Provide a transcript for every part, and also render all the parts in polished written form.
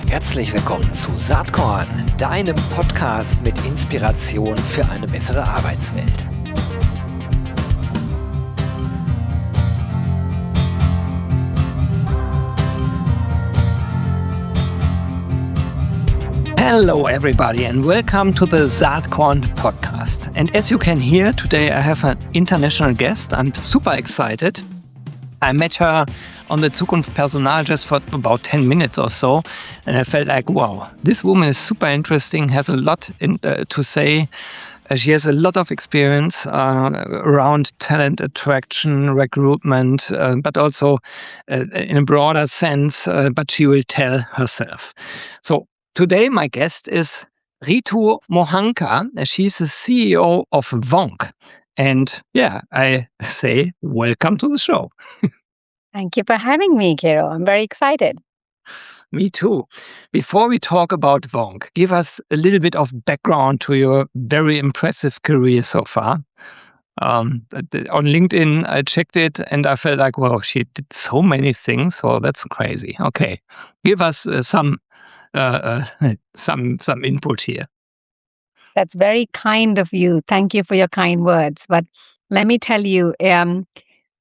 Herzlich willkommen zu SAATKORN, deinem Podcast mit Inspiration für eine bessere Arbeitswelt. Hello everybody and welcome to the SAATKORN podcast. And as you can hear, today I have an international guest. I'm super excited. I met her on the Zukunft Personal just for about 10 minutes or so, and I felt like, wow, this woman is super interesting, has a lot to say. She has a lot of experience around talent attraction, recruitment, but also in a broader sense, but she will tell herself. So today my guest is RITU MOHANKA. She's the CEO of VONQ. And yeah, I say welcome to the show. Thank you for having me, Kiro. I'm very excited. Me too. Before we talk about VONQ, give us a little bit of background to your very impressive career so far. On LinkedIn, I checked it and I felt like, wow, she did so many things. So that's crazy. Okay, give us some input here. That's very kind of you. Thank you for your kind words. But let me tell you a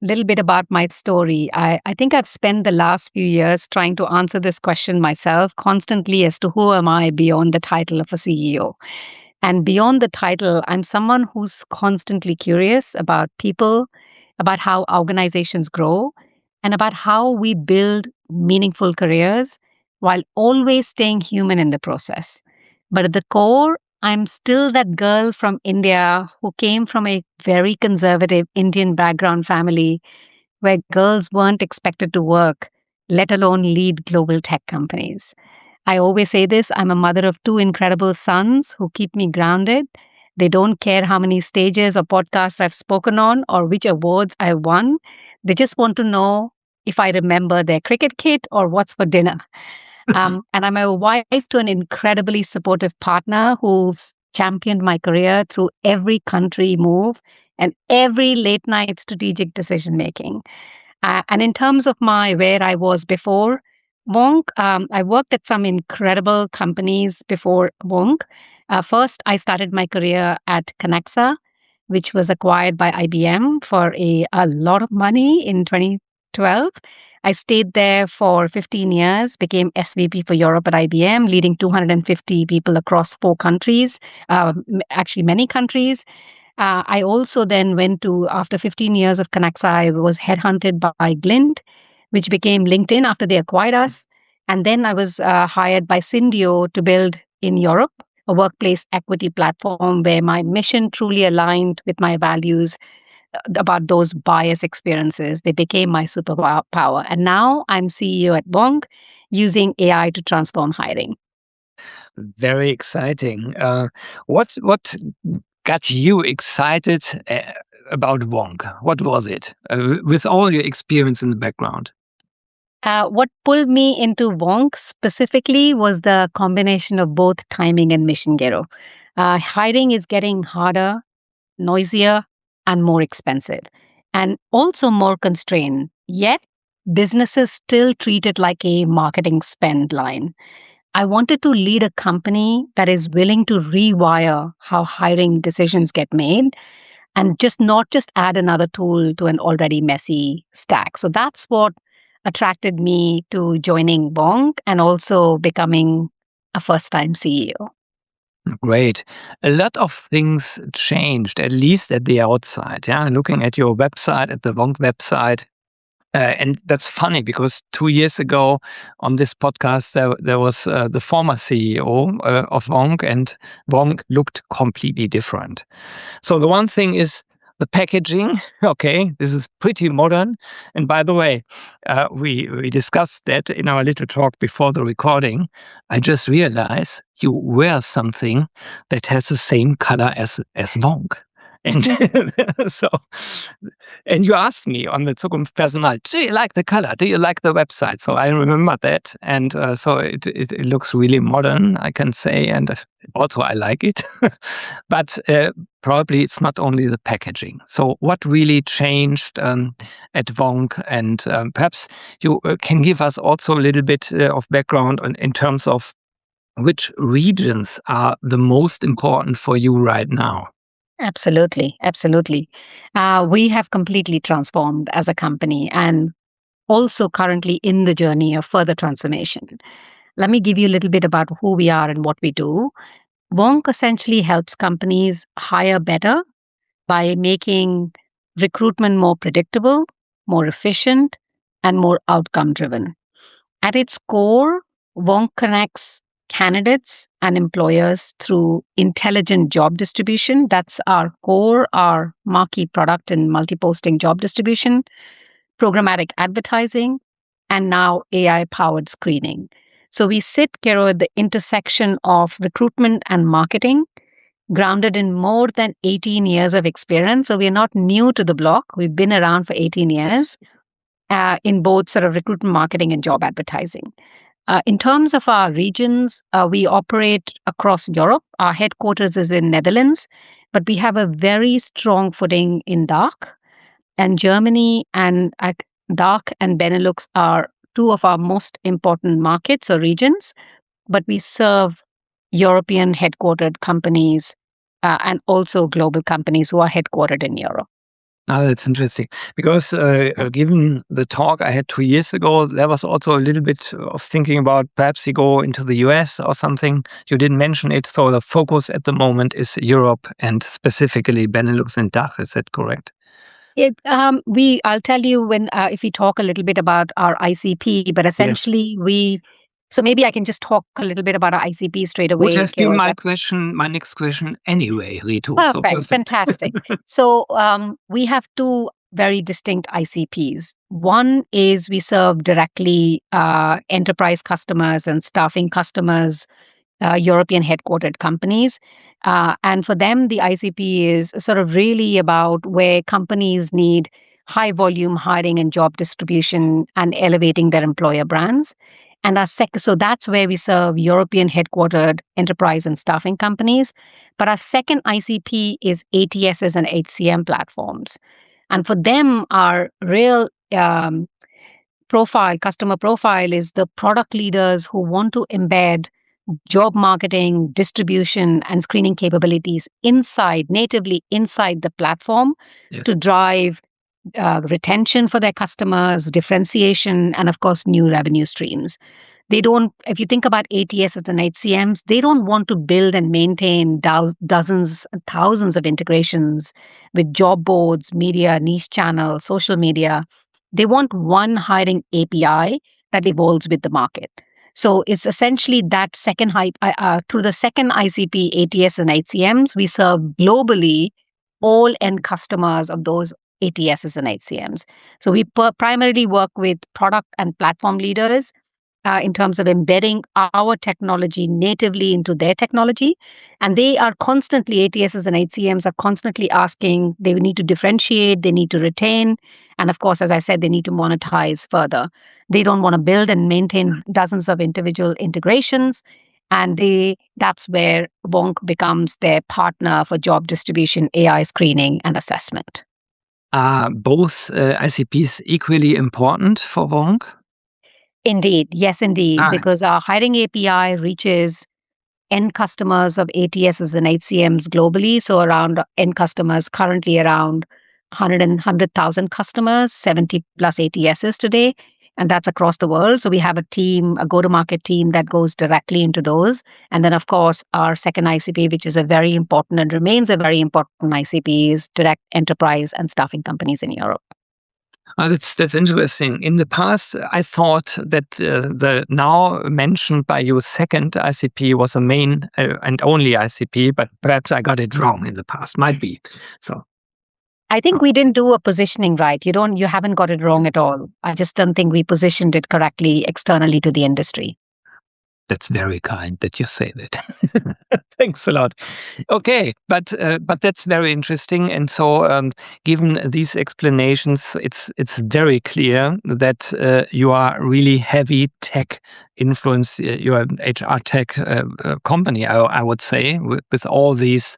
little bit about my story. I think I've spent the last few years trying to answer this question myself constantly as to who am I beyond the title of a CEO. And beyond the title, I'm someone who's constantly curious about people, about how organizations grow, and about how we build meaningful careers while always staying human in the process. But at the core, I'm still that girl from India who came from a very conservative Indian background family where girls weren't expected to work, let alone lead global tech companies. I always say this, I'm a mother of two incredible sons who keep me grounded. They don't care how many stages or podcasts I've spoken on or which awards I won. They just want to know if I remember their cricket kit or what's for dinner. And I'm a wife to an incredibly supportive partner who's championed my career through every country move and every late night strategic decision making. And in terms of where I was before VONQ, I worked at some incredible companies before VONQ. First, I started my career at Connexa, which was acquired by IBM for a lot of money in 2012. I stayed there for 15 years, became SVP for Europe at IBM, leading 250 people across 4 countries, actually many countries. I also then went to, after 15 years of Connexa, I was headhunted by Glint, which became LinkedIn after they acquired us. And then I was hired by Syndio to build in Europe a workplace equity platform where my mission truly aligned with my values about those bias experiences. They became my superpower. And now I'm CEO at VONQ using AI to transform hiring. Very exciting. What got you excited about VONQ? What was it with all your experience in the background? What pulled me into VONQ specifically was the combination of both timing and mission, Gero. Hiring is getting harder, noisier, and more expensive, and also more constrained. Yet, businesses still treat it like a marketing spend line. I wanted to lead a company that is willing to rewire how hiring decisions get made and not just add another tool to an already messy stack. So that's what attracted me to joining VONQ and also becoming a first-time CEO. Great. A lot of things changed, at least at the outside. Yeah, looking at your website, at the VONQ website. And that's funny because 2 years ago on this podcast, there was the former CEO of VONQ, and VONQ looked completely different. So the one thing is the packaging. Okay, this is pretty modern. And by the way, we discussed that in our little talk before the recording. I just realized you wear something that has the same color as VONQ. And and you asked me on the Zukunft Personal, do you like the color? Do you like the website? So I remember that. And so it looks really modern, I can say. And also I like it. But probably it's not only the packaging. So what really changed at VONQ? And perhaps you can give us also a little bit of background in terms of which regions are the most important for you right now. Absolutely. Absolutely. We have completely transformed as a company and also currently in the journey of further transformation. Let me give you a little bit about who we are and what we do. VONQ essentially helps companies hire better by making recruitment more predictable, more efficient, and more outcome driven. At its core, VONQ connects candidates and employers through intelligent job distribution. That's our core, our marquee product in multi-posting job distribution, programmatic advertising, and now AI powered screening. So we sit, Kero, at the intersection of recruitment and marketing, grounded in more than 18 years of experience. So we're not new to the block. We've been around for 18 years in both sort of recruitment marketing and job advertising. In terms of our regions, we operate across Europe. Our headquarters is in Netherlands, but we have a very strong footing in DACH. And Germany and DACH and Benelux are two of our most important markets or regions, but we serve European headquartered companies and also global companies who are headquartered in Europe. That's interesting because given the talk I had 2 years ago, there was also a little bit of thinking about perhaps you go into the US or something. You didn't mention it. So the focus at the moment is Europe and specifically Benelux and DACH. Is that correct? I'll tell you when if we talk a little bit about our ICP, but essentially so maybe I can just talk a little bit about our ICP straight away. Would have been my next question anyway, Ritu. Perfect. Fantastic. So we have two very distinct ICPs. One is we serve directly enterprise customers and staffing customers, European headquartered companies. And for them, the ICP is sort of really about where companies need high volume hiring and job distribution and elevating their employer brands. And so that's where we serve European headquartered enterprise and staffing companies. But our second ICP is ATSs and HCM platforms. And for them, our real customer profile is the product leaders who want to embed job marketing, distribution, and screening capabilities natively inside the platform to drive retention for their customers, differentiation, and of course, new revenue streams. If you think about ATSs and HCMs, they don't want to build and maintain dozens and thousands of integrations with job boards, media, niche channels, social media. They want one hiring API that evolves with the market. So it's essentially that second through the second ICP, ATS and HCMs, we serve globally all end customers of those ATSs and HCMs. So we primarily work with product and platform leaders in terms of embedding our technology natively into their technology. And they are constantly, ATSs and HCMs are constantly asking, they need to differentiate, they need to retain. And of course, as I said, they need to monetize further. They don't want to build and maintain dozens of individual integrations. And that's where VONQ becomes their partner for job distribution, AI screening, and assessment. Are both ICPs equally important for VONQ? Indeed. Yes, indeed. Because our hiring API reaches end customers of ATSs and HCMs globally. So around end customers, currently around 100,000 customers, 70 plus ATSs today. And that's across the world. So we have a go-to-market team that goes directly into those. And then, of course, our second ICP, which is a very important and remains a very important ICP, is direct enterprise and staffing companies in Europe. That's interesting. In the past, I thought that the now mentioned by you second ICP was a main and only ICP, but perhaps I got it wrong in the past. Might be. So I think we didn't do a positioning right. You haven't got it wrong at all. I just don't think we positioned it correctly externally to the industry. That's very kind that you say that. Thanks a lot. Okay, but that's very interesting. And so, given these explanations, it's very clear that you are really heavy tech influence. You are an HR tech company, I would say, with all these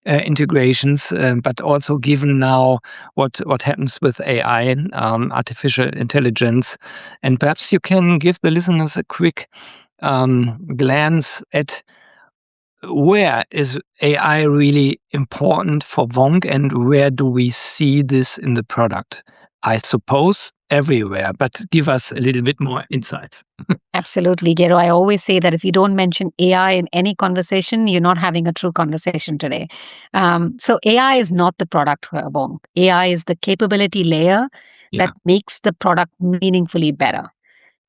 integrations, but also given now what happens with AI, artificial intelligence. And perhaps you can give the listeners a quick glance at where is AI really important for VONQ and where do we see this in the product? I suppose everywhere, but give us a little bit more insights. Absolutely, Gero. I always say that if you don't mention AI in any conversation, you're not having a true conversation today. So AI is not the product for VONQ. AI is the capability layer that makes the product meaningfully better.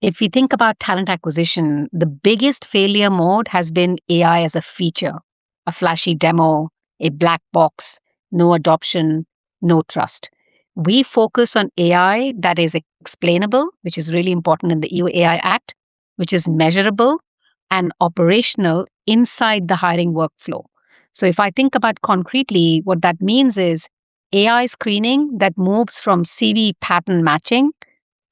If we think about talent acquisition, the biggest failure mode has been AI as a feature, a flashy demo, a black box, no adoption, no trust. We focus on AI that is explainable, which is really important in the EU AI Act, which is measurable and operational inside the hiring workflow. So if I think about concretely, what that means is AI screening that moves from CV pattern matching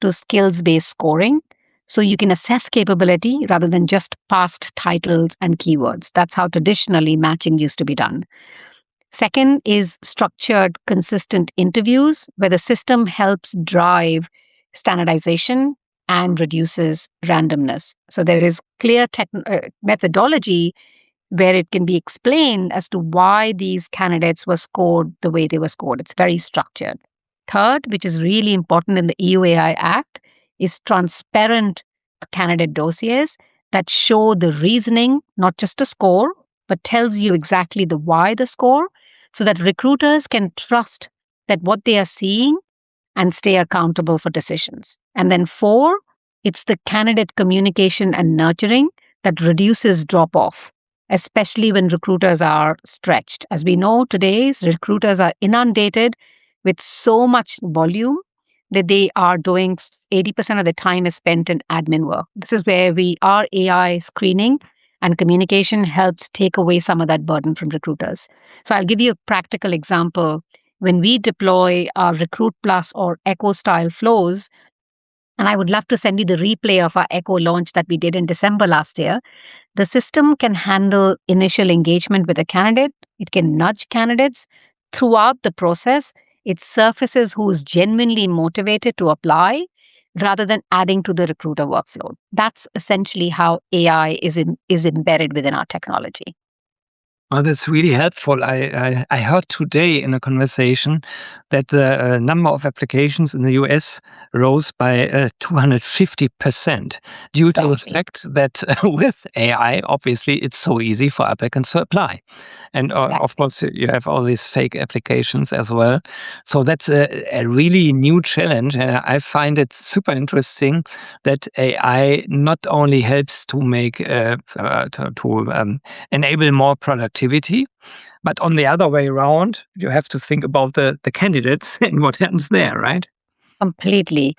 to skills-based scoring. So you can assess capability rather than just past titles and keywords. That's how traditionally matching used to be done. Second is structured, consistent interviews where the system helps drive standardization and reduces randomness. So there is clear methodology where it can be explained as to why these candidates were scored the way they were scored. It's very structured. Third, which is really important in the EU AI Act, is transparent candidate dossiers that show the reasoning, not just a score, but tells you exactly the why the score, so that recruiters can trust that what they are seeing and stay accountable for decisions. And then four, it's the candidate communication and nurturing that reduces drop off, especially when recruiters are stretched. As we know, today's recruiters are inundated with so much volume that they are doing 80% of the time is spent in admin work. This is where our AI screening and communication helps take away some of that burden from recruiters. So I'll give you a practical example. When we deploy our Recruit Plus or Echo style flows, and I would love to send you the replay of our Echo launch that we did in December last year, the system can handle initial engagement with a candidate. It can nudge candidates throughout the process. It surfaces who is genuinely motivated to apply rather than adding to the recruiter workflow. That's essentially how AI is embedded within our technology. Well, that's really helpful. I heard today in a conversation that the number of applications in the US rose by 250% due to the fact that with AI, obviously, it's so easy for applicants to apply. And of course, you have all these fake applications as well. So that's a really new challenge. And I find it super interesting that AI not only helps to make enable more productivity, but on the other way around, you have to think about the candidates and what happens there, right? Completely.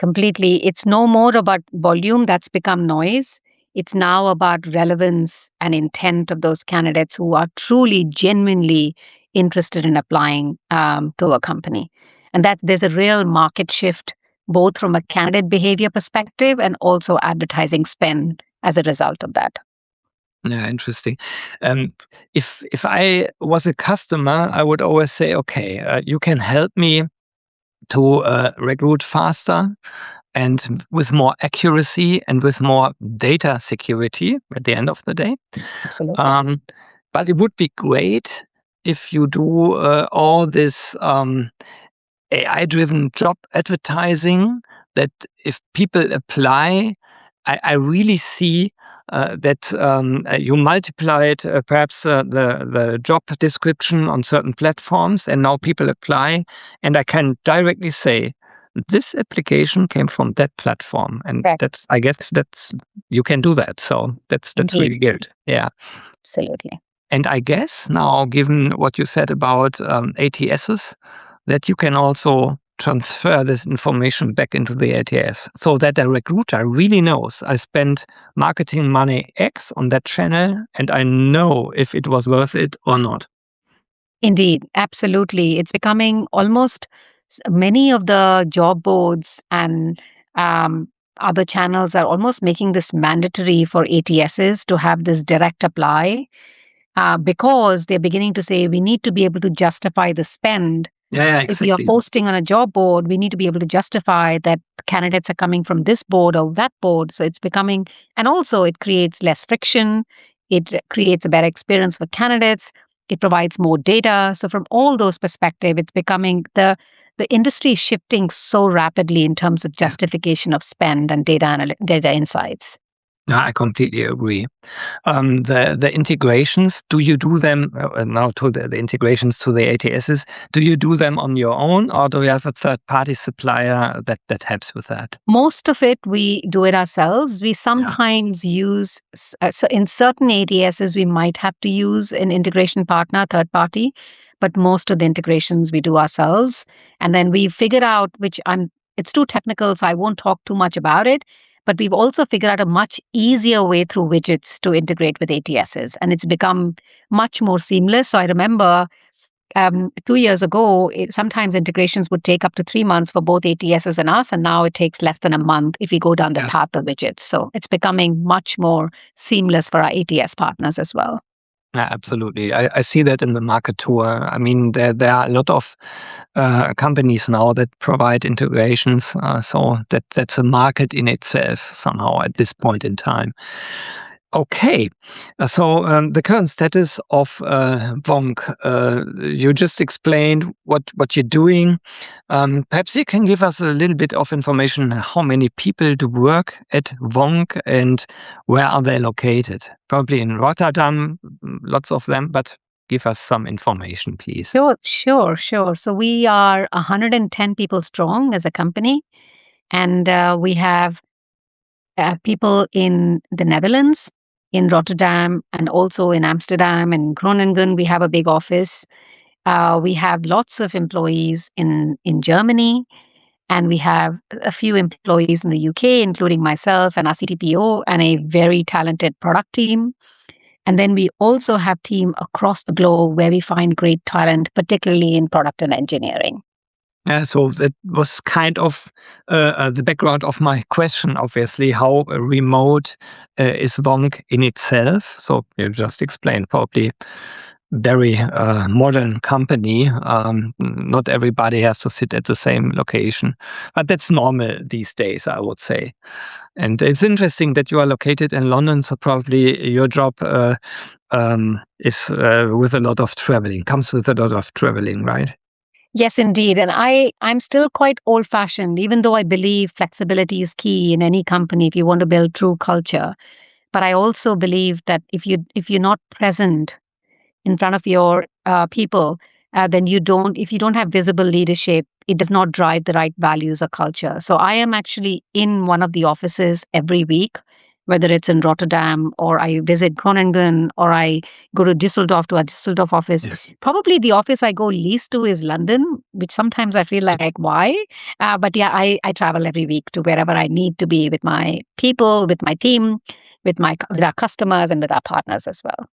It's no more about volume that's become noise. It's now about relevance and intent of those candidates who are truly, genuinely interested in applying to a company. And that there's a real market shift, both from a candidate behavior perspective and also advertising spend as a result of that. Yeah, interesting. If I was a customer, I would always say, okay, you can help me to recruit faster and with more accuracy and with more data security at the end of the day. Absolutely. But it would be great if you do all this AI-driven job advertising, that if people apply, I really see that you multiplied perhaps the job description on certain platforms, and now people apply, and I can directly say, this application came from that platform, and Correct. I guess that's you can do that. So that's really good. Yeah. Absolutely. And I guess now, given what you said about ATSs, that you can also transfer this information back into the ATS so that the recruiter really knows I spent marketing money X on that channel and I know if it was worth it or not. Indeed, absolutely. It's becoming almost many of the job boards and other channels are almost making this mandatory for ATSs to have this direct apply. because they're beginning to say we need to be able to justify the spend. Yeah, If you're exactly. posting on a job board, we need to be able to justify that candidates are coming from this board or that board. So it's becoming, and also it creates less friction. It creates a better experience for candidates. It provides more data. So from all those perspectives, it's becoming the industry is shifting so rapidly in terms of Yeah. justification of spend and data insights. No, I completely agree. The integrations, do you do them now to the integrations to the ATSs? Do you do them on your own, or do you have a third-party supplier that helps with that? Most of it, we do it ourselves. We Yeah. sometimes use, so in certain ATSs, we might have to use an integration partner, third party, but most of the integrations we do ourselves. And then we figured out, it's too technical, so I won't talk too much about it. But we've also figured out a much easier way through widgets to integrate with ATSs. And it's become much more seamless. So I remember 2 years ago, sometimes integrations would take up to 3 months for both ATSs and us, and now it takes less than a month if we go down the Yeah. path of widgets. So it's becoming much more seamless for our ATS partners as well. Yeah, absolutely. I see that in the market too. I mean, there are a lot of companies now that provide integrations. So that's a market in itself somehow at this point in time. Okay. So the current status of VONQ, you just explained what you're doing. Perhaps you can give us a little bit of information. How many people do work at VONQ and where are they located? Probably in Rotterdam, lots of them, but give us some information, please. Sure. So we are 110 people strong as a company, and we have people in the Netherlands, in Rotterdam, and also in Amsterdam and Groningen. We have a big office. We have lots of employees in Germany, and we have a few employees in the UK, including myself and our CTPO and a very talented product team. And then we also have team across the globe where we find great talent, particularly in product and engineering. Yeah, so that was kind of the background of my question, obviously, how remote is VONQ in itself? So you just explained, probably very modern company. Not everybody has to sit at the same location, but that's normal these days, I would say. And it's interesting that you are located in London, so probably your job is with a lot of traveling, comes with a lot of traveling, right? Yes, indeed. And I'm still quite old fashioned, even though I believe flexibility is key in any company if you want to build true culture. But I also believe that if you're not present in front of your people, then if you don't have visible leadership, it does not drive the right values or culture. So I am actually in one of the offices every week, whether it's in Rotterdam or I visit Groningen or I go to Düsseldorf to a Düsseldorf office. Yes. Probably the office I go least to is London, which sometimes I feel like why? But yeah, I travel every week to wherever I need to be with my people, with my team, with our customers and with our partners as well.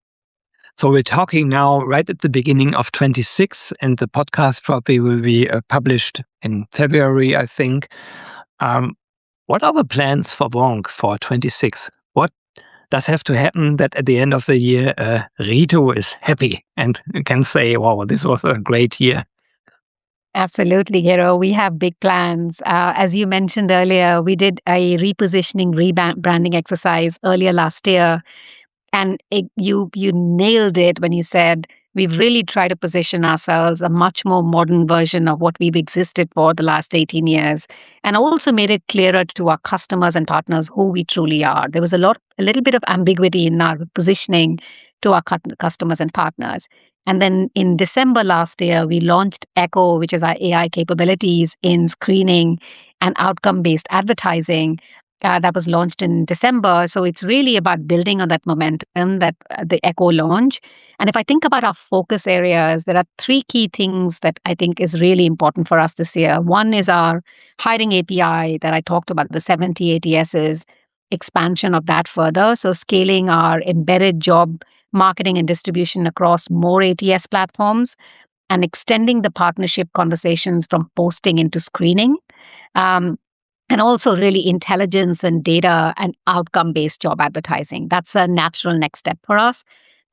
So we're talking now right at the beginning of 26, and the podcast probably will be published in February, I think. What are the plans for VONQ for 26? What does have to happen that at the end of the year, RITU is happy and can say, wow, this was a great year? Absolutely, Hero. We have big plans. As you mentioned earlier, we did a repositioning, rebranding exercise earlier last year. And you nailed it when you said we've really tried to position ourselves a much more modern version of what we've existed for the last 18 years, and also made it clearer to our customers and partners who we truly are. There was a little bit of ambiguity in our positioning to our customers and partners. And then in December last year, we launched Echo, which is our AI capabilities in screening and outcome-based advertising that was launched in December. So it's really about building on that momentum that the Echo launch. And if I think about our focus areas, there are three key things that I think is really important for us this year. One is our hiring API that I talked about, the 70 ATSs, expansion of that further. So scaling our embedded job marketing and distribution across more ATS platforms and extending the partnership conversations from posting into screening. Um, and also really intelligence and data and outcome-based job advertising. That's a natural next step for us.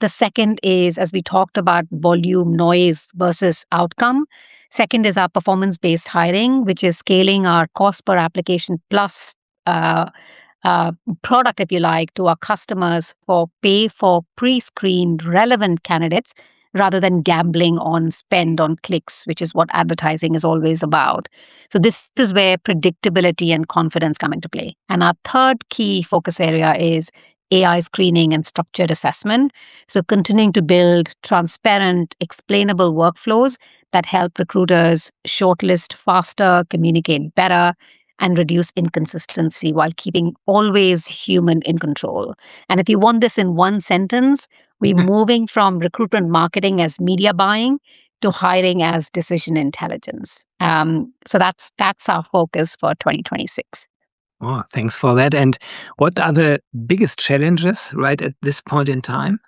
The second is, as we talked about, volume, noise versus outcome. Second is our performance-based hiring, which is scaling our cost per application plus uh, uh, product, if you like, to our customers for pay for pre-screened relevant candidates rather than gambling on spend on clicks, which is what advertising is always about. So this is where predictability and confidence come into play. And our third key focus area is AI screening and structured assessment. So continuing to build transparent, explainable workflows that help recruiters shortlist faster, communicate better, and reduce inconsistency while keeping always human in control. And if you want this in one sentence, we're moving from recruitment marketing as media buying to hiring as decision intelligence. So that's our focus for 2026. Oh, thanks for that. And what are the biggest challenges right at this point in time?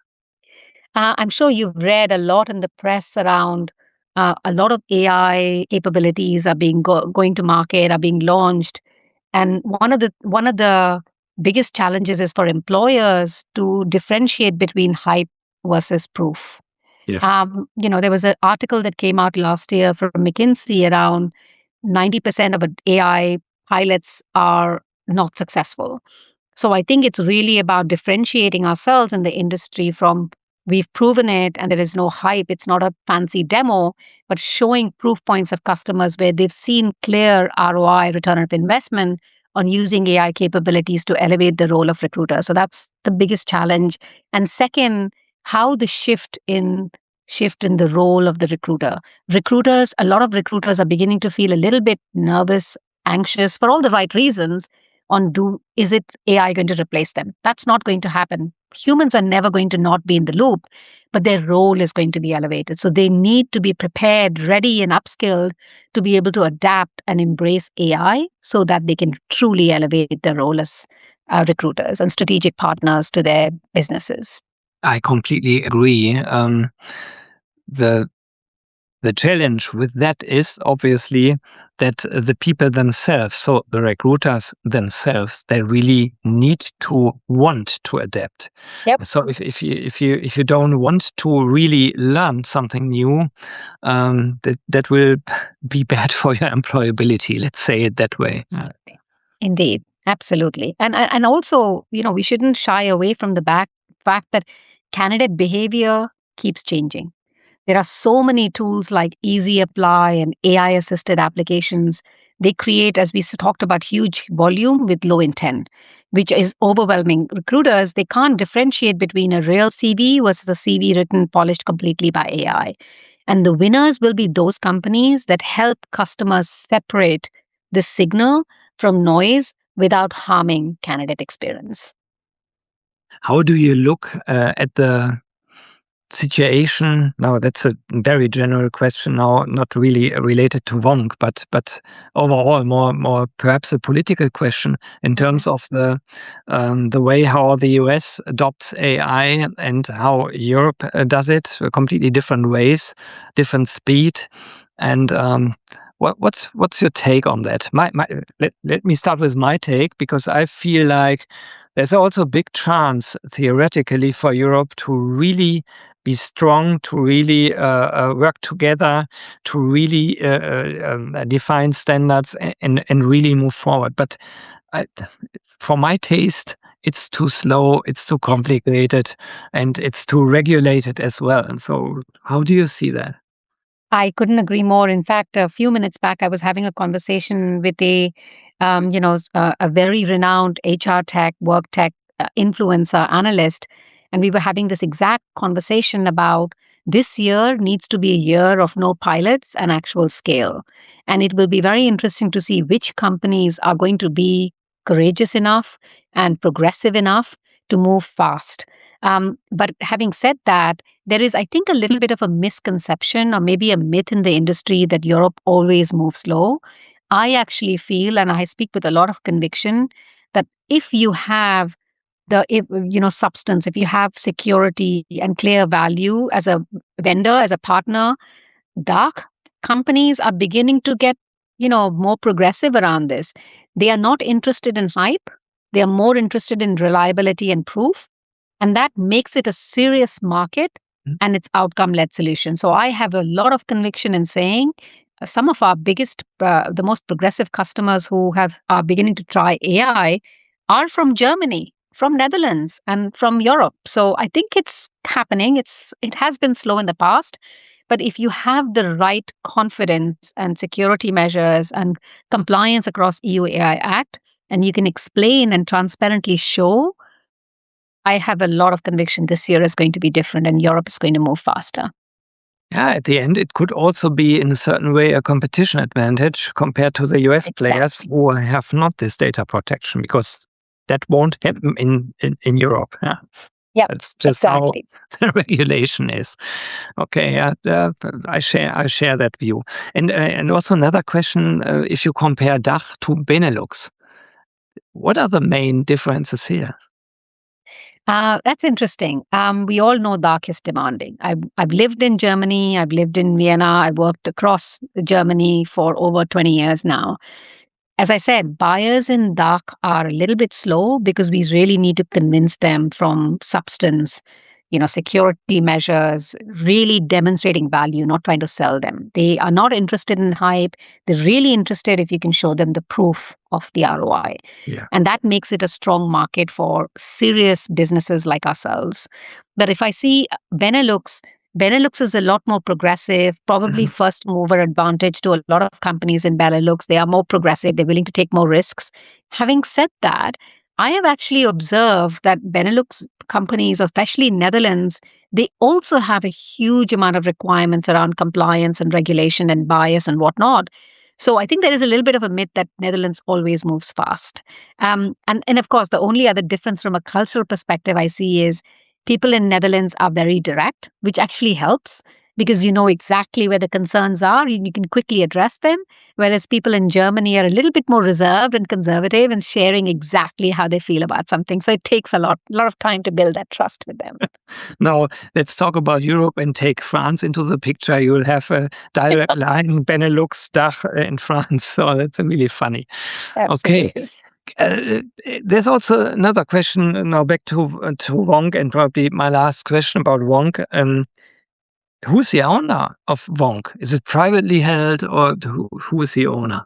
I'm sure you've read a lot in the press around a lot of AI capabilities are being going to market, are being launched, and one of the biggest challenges is for employers to differentiate between hype versus proof. Yes. There was an article that came out last year from McKinsey around 90% of AI pilots are not successful. So I think it's really about differentiating ourselves in the industry from we've proven it and there is no hype. It's not a fancy demo, but showing proof points of customers where they've seen clear ROI, return of investment, on using AI capabilities to elevate the role of recruiter. So that's the biggest challenge. And second, how the shift in the role of the recruiter. A lot of recruiters are beginning to feel a little bit nervous, anxious for all the right reasons on is it AI going to replace them? That's not going to happen. Humans are never going to not be in the loop, but their role is going to be elevated. So they need to be prepared, ready, and upskilled to be able to adapt and embrace AI so that they can truly elevate their role as recruiters and strategic partners to their businesses. I completely agree. The the challenge with that is obviously that the people themselves, so the recruiters themselves, they really need to want to adapt. Yep. So if you don't want to really learn something new, that will be bad for your employability. Let's say it that way. Absolutely. Indeed, absolutely. And also, we shouldn't shy away from the fact that candidate behavior keeps changing. There are so many tools like Easy Apply and AI assisted applications. They create, as we talked about, huge volume with low intent, which is overwhelming recruiters. They can't differentiate between a real CV versus a CV written, polished completely by AI. And the winners will be those companies that help customers separate the signal from noise without harming candidate experience. How do you look at the situation? Now, that's a very general question now, not really related to VONQ, but overall more perhaps a political question in terms of the way how the US adopts AI and how Europe does it, completely different ways, different speed. And what's your take on that? Let me start with my take, because I feel like there's also a big chance theoretically for Europe to really be strong, to really work together, to really define standards and really move forward. But for my taste, it's too slow, it's too complicated, and it's too regulated as well. And so, how do you see that? I couldn't agree more. In fact, a few minutes back, I was having a conversation with a very renowned HR tech, work tech influencer analyst, and we were having this exact conversation about this year needs to be a year of no pilots and actual scale. And it will be very interesting to see which companies are going to be courageous enough and progressive enough to move fast. But having said that, there is, I think, a little bit of a misconception or maybe a myth in the industry that Europe always moves slow. I actually feel, and I speak with a lot of conviction, that if you have substance, if you have security and clear value as a vendor, as a partner, dark companies are beginning to get, more progressive around this. They are not interested in hype. They are more interested in reliability and proof. And that makes it a serious market and it's outcome-led solution. So I have a lot of conviction in saying some of our biggest, the most progressive customers who are beginning to try AI are from Germany, from Netherlands, and from Europe. So I think it's happening. It has been slow in the past, but if you have the right confidence and security measures and compliance across EU AI Act, and you can explain and transparently show, I have a lot of conviction this year is going to be different and Europe is going to move faster. Yeah, at the end, it could also be in a certain way a competition advantage compared to the US players who have not this data protection, because that won't happen in Europe. Yeah. Yeah, that's just exactly. how the regulation is. Okay, yeah, I share that view. And also another question: if you compare DACH to Benelux, what are the main differences here? That's interesting. We all know DACH is demanding. I've lived in Germany. I've lived in Vienna. I worked across Germany for over 20 years now. As I said, buyers in DACH are a little bit slow because we really need to convince them from substance, security measures, really demonstrating value, not trying to sell them. They are not interested in hype. They're really interested if you can show them the proof of the ROI. Yeah. And that makes it a strong market for serious businesses like ourselves. But if I see Benelux is a lot more progressive, probably first mover advantage to a lot of companies in Benelux. They are more progressive, they're willing to take more risks. Having said that, I have actually observed that Benelux companies, especially Netherlands, they also have a huge amount of requirements around compliance and regulation and bias and whatnot. So I think there is a little bit of a myth that Netherlands always moves fast. And of course, the only other difference from a cultural perspective I see is people in Netherlands are very direct, which actually helps because you know exactly where the concerns are and you can quickly address them. Whereas people in Germany are a little bit more reserved and conservative and sharing exactly how they feel about something. So it takes a lot of time to build that trust with them. Now, let's talk about Europe and take France into the picture. You will have a direct line, Benelux, DACH in France. So that's really funny. Absolutely. Okay. There's also another question now back to VONQ, and probably my last question about VONQ. Who's the owner of VONQ? Is it privately held, or who is the owner?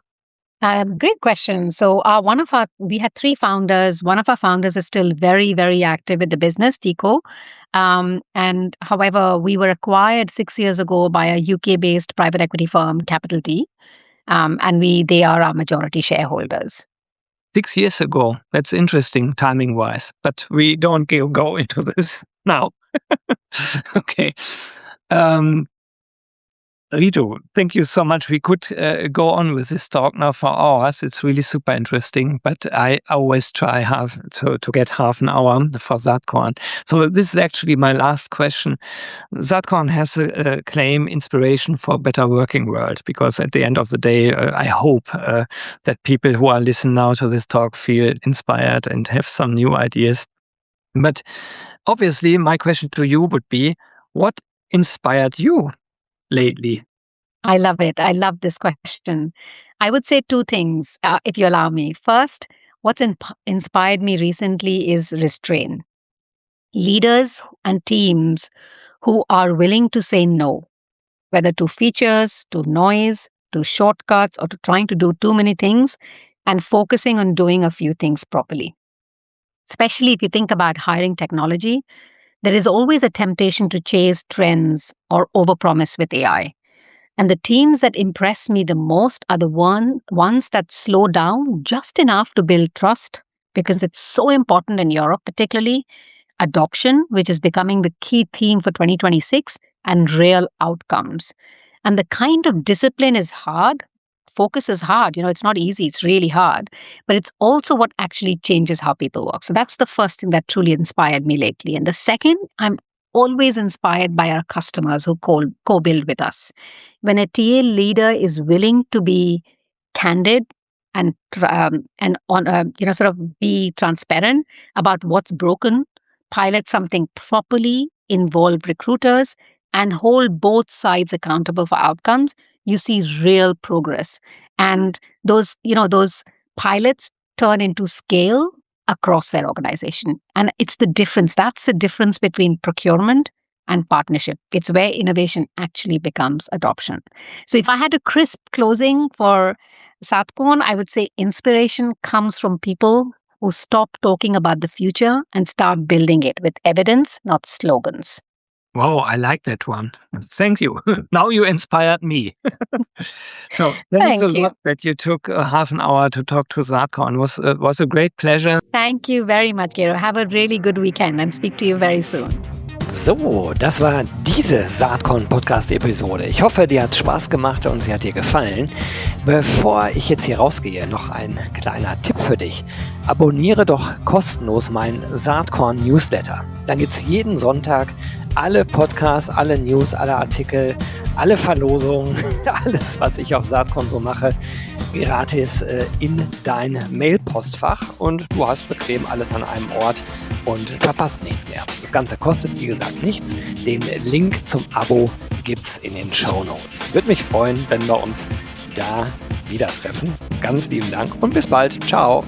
Great question. So we had three founders. One of our founders is still very, very active with the business, Tico. And however, we were acquired 6 years ago by a UK-based private equity firm, Capital T. And they are our majority shareholders. 6 years ago. That's interesting timing-wise, but we don't go into this now. Okay. Ritu, thank you so much. We could go on with this talk now for hours. It's really super interesting, but I always try to get half an hour for SAATKORN. So this is actually my last question. SAATKORN has a claim, inspiration for a better working world, because at the end of the day, I hope that people who are listening now to this talk feel inspired and have some new ideas. But obviously, my question to you would be, what inspired you lately? I love it. I love this question. I would say two things, if you allow me. First, what's inspired me recently is restraint. Leaders and teams who are willing to say no, whether to features, to noise, to shortcuts, or to trying to do too many things, and focusing on doing a few things properly. Especially if you think about hiring technology, there is always a temptation to chase trends or overpromise with AI. And the teams that impress me the most are the ones that slow down just enough to build trust, because it's so important in Europe, particularly adoption, which is becoming the key theme for 2026, and real outcomes. And the kind of discipline is hard. Focus is hard. It's not easy. It's really hard. But it's also what actually changes how people work. So that's the first thing that truly inspired me lately. And the second, I'm always inspired by our customers who co-build with us. When a TA leader is willing to be candid and sort of be transparent about what's broken, pilot something properly, involve recruiters, and hold both sides accountable for outcomes, you see real progress. And those pilots turn into scale across their organization. And it's the difference. That's the difference between procurement and partnership. It's where innovation actually becomes adoption. So if I had a crisp closing for SAATKORN, I would say inspiration comes from people who stop talking about the future and start building it with evidence, not slogans. Wow, I like that one. Thank you. Now you inspired me. So thanks a Thank you. lot that you took half an hour to talk to SAATKORN. Was a great pleasure. Thank you very much, Gero. Have a really good weekend and speak to you very soon. So, das war diese SAATKORN-Podcast-Episode. Ich hoffe, dir hat Spaß gemacht und sie hat dir gefallen. Bevor ich jetzt hier rausgehe, noch ein kleiner Tipp für dich. Abonniere doch kostenlos meinen SAATKORN-Newsletter. Dann gibt es jeden Sonntag alle Podcasts, alle News, alle Artikel, alle Verlosungen, alles, was ich auf SAATKORN so mache, gratis in dein Mailpostfach und du hast bequem alles an einem Ort und verpasst nichts mehr. Das Ganze kostet, wie gesagt, nichts. Den Link zum Abo gibt's in den Shownotes. Würde mich freuen, wenn wir uns da wieder treffen. Ganz lieben Dank und bis bald. Ciao.